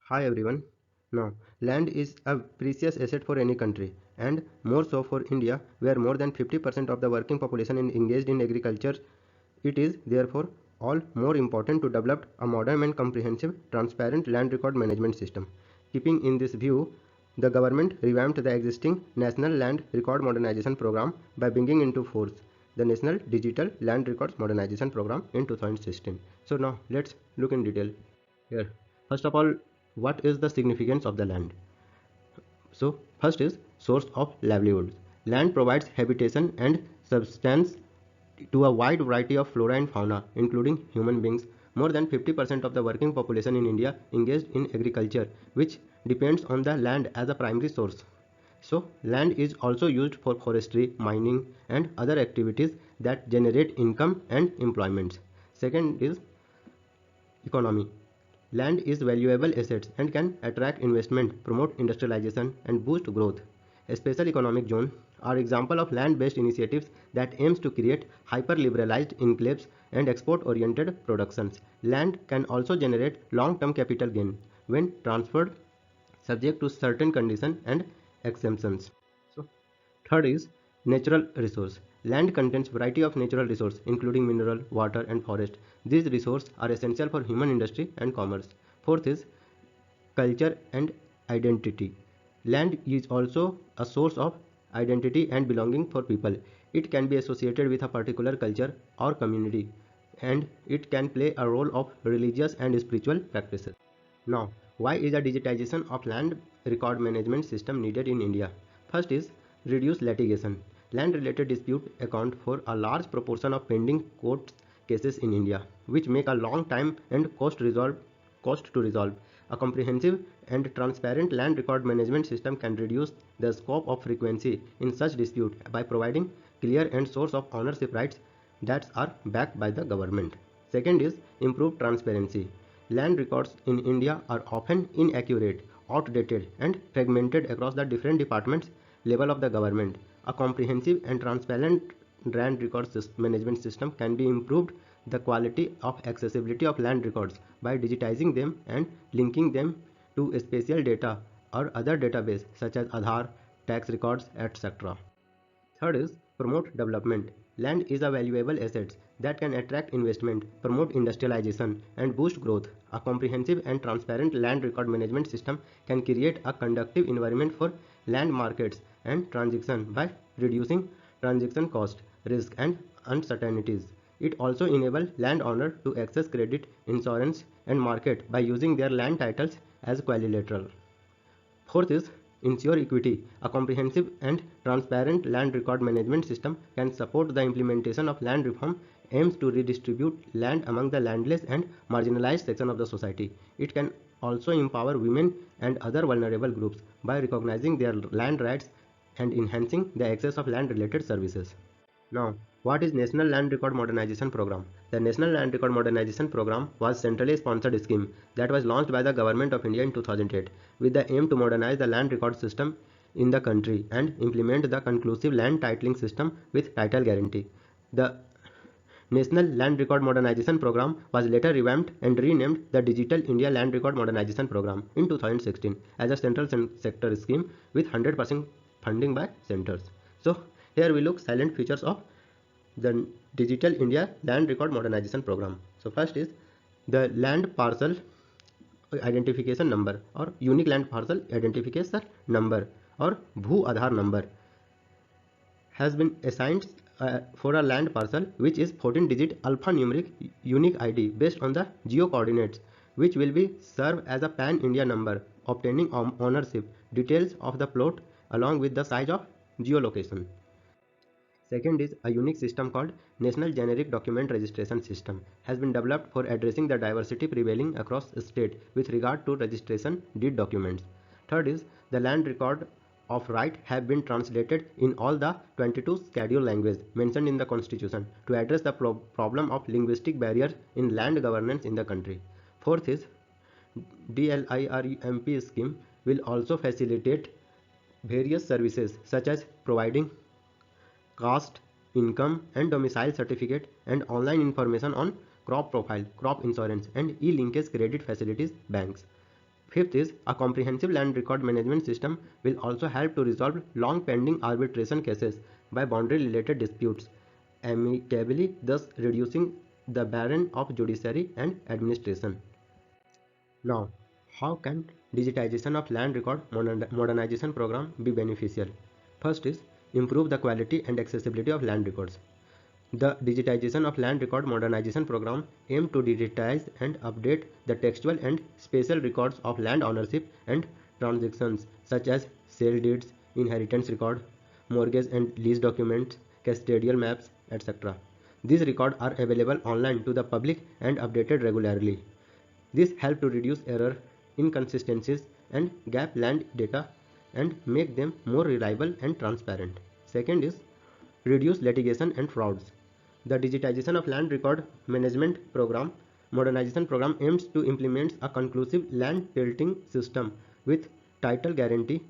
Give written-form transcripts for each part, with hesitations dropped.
Hi everyone. Now, land is a precious asset for any country and more so for India where more than 50% of the working population is engaged in agriculture. It is therefore all more important to develop a modern and comprehensive transparent land record management system. Keeping in this view, the government revamped the existing National Land Record Modernization Program by bringing into force the National Digital Land Records Modernization Program in 2016. So now let's look in detail here. First of all, what is the significance of the land? So first is source of livelihoods. Land provides habitation and substance to a wide variety of flora and fauna, including human beings. More than 50% of the working population in India engaged in agriculture, which depends on the land as a primary source. So land is also used for forestry, mining and other activities that generate income and employment. Second is economy. Land is valuable assets and can attract investment, promote industrialization and boost growth. A special economic zone are example of land-based initiatives that aims to create hyper-liberalized enclaves and export-oriented productions. Land can also generate long-term capital gain when transferred subject to certain conditions and exemptions. So, third is natural resource. Land contains variety of natural resources including mineral, water and forest. These resources are essential for human industry and commerce. Fourth is culture and identity. Land is also a source of identity and belonging for people. It can be associated with a particular culture or community and it can play a role of religious and spiritual practices. Now, why is a digitization of land record management system needed in India? First is reduce litigation. Land related dispute account for a large proportion of pending court cases in India, which make a long time and cost to resolve. A comprehensive and transparent land record management system can reduce the scope of frequency in such dispute by providing clear and source of ownership rights that are backed by the government. Second is improved transparency. Land records in India are often inaccurate, outdated, and fragmented across the different departments level of the government. A comprehensive and transparent land records management system can be improved the quality of accessibility of land records by digitizing them and linking them to spatial data or other database such as Aadhaar, tax records, etc. Third is promote development. Land is a valuable asset that can attract investment, promote industrialization, and boost growth. A comprehensive and transparent land record management system can create a conducive environment for land markets and transaction by reducing transaction cost, risk, and uncertainties. It also enables landowner to access credit, insurance, and market by using their land titles as collateral. Fourth is ensure equity. A comprehensive and transparent land record management system can support the implementation of land reform aims to redistribute land among the landless and marginalized section of the society. It can also empower women and other vulnerable groups by recognizing their land rights and enhancing the access of land related services. Now, what is National Land Record Modernization Program? The National Land Record Modernization Program was centrally sponsored scheme that was launched by the Government of India in 2008 with the aim to modernize the land record system in the country and implement the conclusive land titling system with title guarantee. The National Land Record Modernization Program was later revamped and renamed the Digital India Land Record Modernization Program in 2016 as a central sector scheme with 100% funding by centers. So here we look silent features of the Digital India Land Record Modernization Program. So first is the land parcel identification number or unique land parcel identification number or Bhu Aadhaar number has been assigned for a land parcel which is 14-digit alphanumeric unique ID based on the geo coordinates which will be serve as a pan-India number obtaining ownership details of the plot along with the size of geolocation. Second is a unique system called National Generic Document Registration System has been developed for addressing the diversity prevailing across state with regard to registration deed documents. Third is the land record of right have been translated in all the 22 scheduled languages mentioned in the constitution to address the problem of linguistic barriers in land governance in the country. Fourth is DLIRMP scheme will also facilitate various services such as providing caste, income and domicile certificate and online information on crop profile, crop insurance and e-linkage credit facilities banks. Fifth is a comprehensive land record management system will also help to resolve long pending arbitration cases by boundary related disputes amicably, thus reducing the burden of judiciary and administration. Now, how can digitization of land record modernization program be beneficial? First is improve the quality and accessibility of land records. The digitization of land record modernization program aims to digitize and update the textual and spatial records of land ownership and transactions such as sale deeds, inheritance record, mortgage and lease documents, custodial maps, etc. These records are available online to the public and updated regularly. This helps to reduce error, inconsistencies and gap land data and make them more reliable and transparent. Second is reduce litigation and frauds. The digitization of land record management program modernization program aims to implement a conclusive land titling system with title guarantee,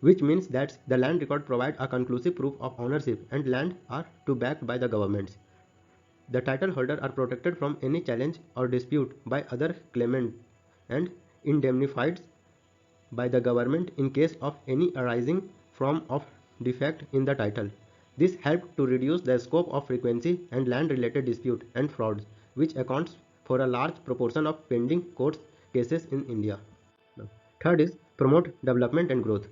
which means that the land record provides a conclusive proof of ownership and land are to backed by the governments. The title holder are protected from any challenge or dispute by other claimants and indemnified by the government in case of any arising from of defect in the title. This helped to reduce the scope of frequency and land related dispute and frauds, which accounts for a large proportion of pending court cases in India. Third is promote development and growth.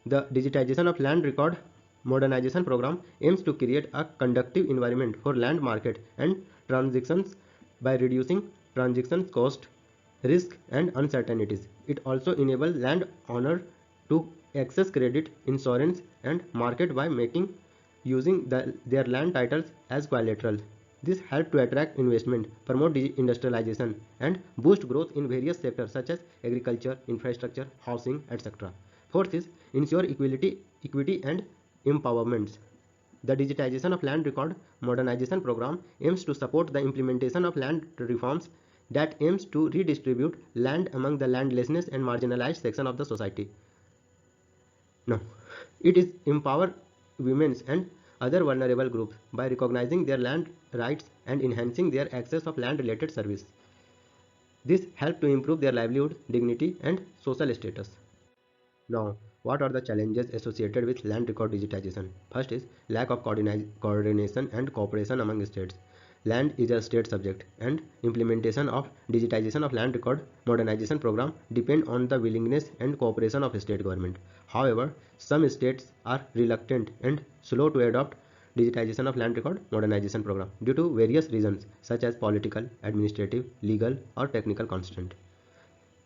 The digitization of land record modernization program aims to create a conducive environment for land market and transactions by reducing transaction cost, risk and uncertainties. It also enables landowner to access credit, insurance and market by making using their land titles as collateral. This helps to attract investment, promote industrialization, and boost growth in various sectors such as agriculture, infrastructure, housing, etc. Fourth is ensure equity and empowerment. The digitization of land record modernization program aims to support the implementation of land reforms that aims to redistribute land among the landlessness and marginalized section of the society. Now, it is empower women and other vulnerable groups by recognizing their land rights and enhancing their access of land related service. This helps to improve their livelihood, dignity and social status. Now, what are the challenges associated with land record digitization? First is lack of coordination and cooperation among states. Land is a state subject and implementation of digitization of land record modernization program depend on the willingness and cooperation of state government. However, some states are reluctant and slow to adopt digitization of land record modernization program due to various reasons such as political, administrative, legal or technical constraint.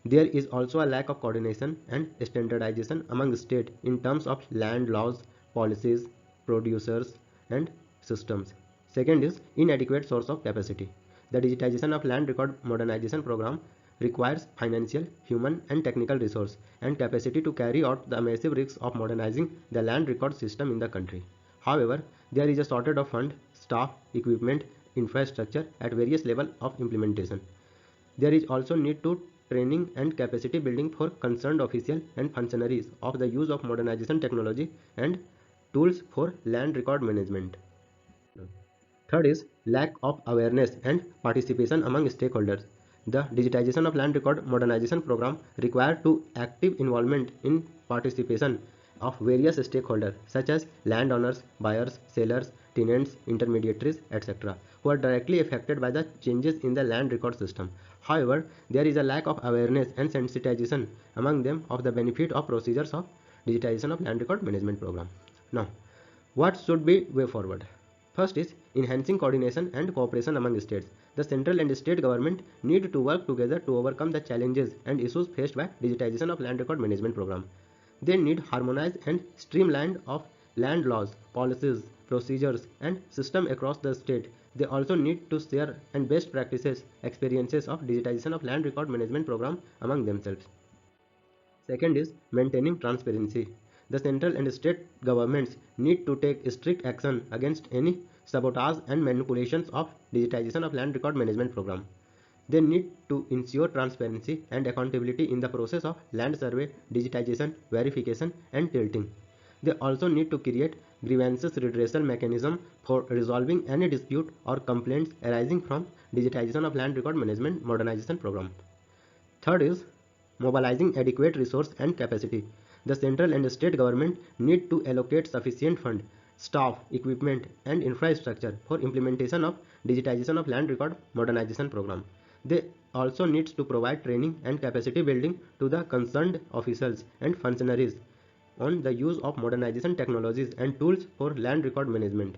There is also a lack of coordination and standardization among states in terms of land laws, policies, producers, and systems. Second is inadequate source of capacity. The digitization of land record modernization program requires financial, human, and technical resource and capacity to carry out the massive risks of modernizing the land record system in the country. However, there is a shortage of fund, staff, equipment, infrastructure at various levels of implementation. There is also need to training and capacity building for concerned officials and functionaries of the use of modernization technology and tools for land record management. Third is lack of awareness and participation among stakeholders. The digitization of land record modernization program requires to active involvement in participation of various stakeholders such as landowners, buyers, sellers, tenants, intermediaries, etc., who are directly affected by the changes in the land record system. However, there is a lack of awareness and sensitization among them of the benefit of procedures of digitization of land record management program. Now, what should be way forward? First is enhancing coordination and cooperation among states. The central and state government need to work together to overcome the challenges and issues faced by digitization of land record management program. They need harmonized and streamlined of land laws, policies, procedures and system across the state. They also need to share and best practices, experiences of digitization of land record management program among themselves. Second is maintaining transparency. The central and state governments need to take strict action against any sabotage and manipulations of digitization of land record management program. They need to ensure transparency and accountability in the process of land survey, digitization, verification and tilting. They also need to create grievances redressal mechanism for resolving any dispute or complaints arising from digitization of land record management modernization program. Third is mobilizing adequate resource and capacity. The central and state government need to allocate sufficient fund, staff, equipment and infrastructure for implementation of digitization of land record modernization program. They also need to provide training and capacity building to the concerned officials and functionaries on the use of modernization technologies and tools for land record management.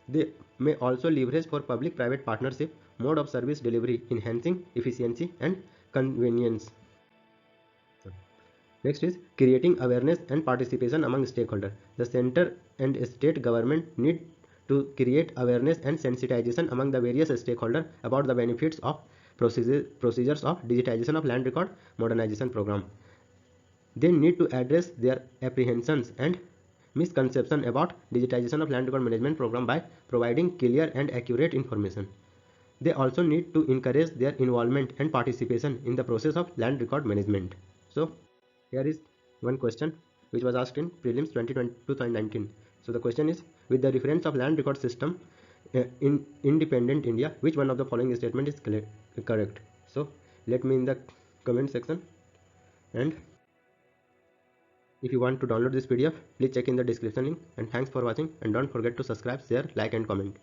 They may also leverage for public-private partnership mode of service delivery, enhancing efficiency and convenience. Next is creating awareness and participation among stakeholders. The center and state government need to create awareness and sensitization among the various stakeholders about the benefits of procedures of digitization of land record modernization program. They need to address their apprehensions and misconception about digitization of land record management program by providing clear and accurate information. They also need to encourage their involvement and participation in the process of land record management. So here is one question which was asked in prelims 2019. So the question is, with the reference of land record system in independent India, which one of the following statement is correct? So let me in the comment section, and if you want to download this PDF, please check in the description link, and thanks for watching, and don't forget to subscribe, share, like and comment.